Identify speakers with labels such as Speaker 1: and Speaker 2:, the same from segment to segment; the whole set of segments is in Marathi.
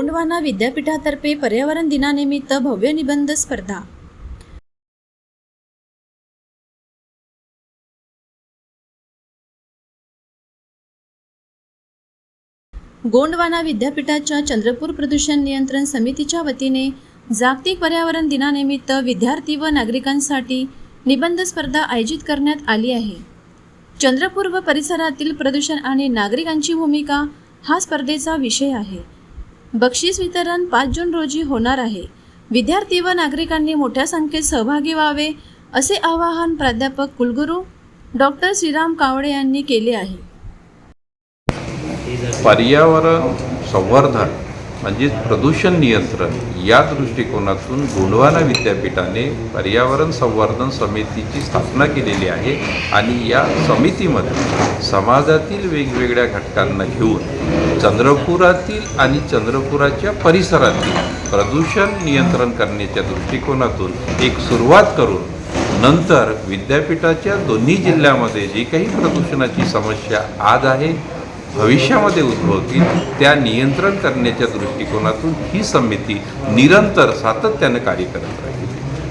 Speaker 1: गोंडवाना विद्यापीठातर्फे पर्यावरण दिनानिमित्त भव्य निबंध स्पर्धा। गोंडवाना विद्यापीठाच्या चंद्रपूर प्रदूषण नियंत्रण समितीच्या वतीने जागतिक पर्यावरण दिनानिमित्त विद्यार्थी व नागरिकांसाठी निबंध स्पर्धा आयोजित करण्यात आली आहे। चंद्रपूर व परिसरातील प्रदूषण आणि नागरिकांची भूमिका हा स्पर्धेचा विषय आहे। बक्षीस वितरण 5 जून रोजी होणार आहे। विद्यार्थी व नागरिकांनी मोठ्या संख्येत सहभागी व्हावे असे आवाहन प्राध्यापक कुलगुरू डॉक्टर श्रीराम कावडे यांनी केले आहे।
Speaker 2: पर्यावरण संवर्धन म्हणजे प्रदूषण नियंत्रण या दृष्टिकोनातून गोंडवाना विद्यापीठाने पर्यावरण संवर्धन समितीची स्थापना केलेली आहे आणि या समितीमध्ये समाजातील वेगवेगळ्या घटकांना घेऊन चंद्रपुरातील आणि चंद्रपुराच्या परिसरातील प्रदूषण नियंत्रण करण्याच्या दृष्टिकोनातून एक सुरुवात करून नंतर विद्यापीठाच्या दोन्ही जिल्ह्यामध्ये जी काही प्रदूषणाची समस्या आज आहे भविष्यामध्ये उद्भवतील त्या नियंत्रण करण्याच्या दृष्टिकोनातून ही समिती निरंतर सातत्याने कार्य करत राहील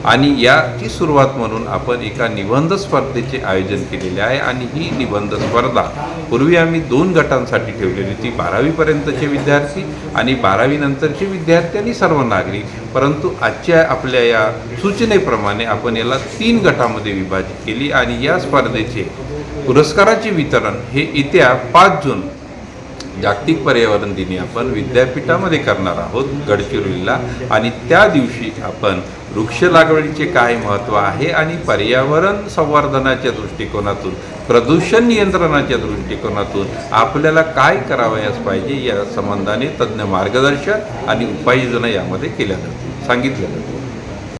Speaker 2: आणि याची सुरुवात म्हणून आपण एका निबंध स्पर्धेचे आयोजन केलेले आहे। आणि ही निबंध स्पर्धा पूर्वी आम्ही 2 गटांसाठी ठेवलेली होती, 12वी पर्यंतचे विद्यार्थी आणि 12वी नंतरचे विद्यार्थी आणि सर्व नागरिक, परंतु आजच्या आपल्या या सूचनेप्रमाणे आपण याला 3 गटामध्ये विभाजित केली आणि या स्पर्धेचे पुरस्काराचे वितरण हे येत्या 5 जून जागतिक पर्यावरण दिनी आपण विद्यापीठामध्ये करणार आहोत गडचिरोलीला। आणि त्या दिवशी आपण वृक्ष लागवडीचे काय महत्त्व आहे आणि पर्यावरण संवर्धनाच्या दृष्टिकोनातून प्रदूषण नियंत्रणाच्या दृष्टिकोनातून आपल्याला काय करावयास पाहिजे या संबंधाने तज्ज्ञ मार्गदर्शन आणि उपाययोजना यामध्ये केल्या जातील, सांगितलं जातं।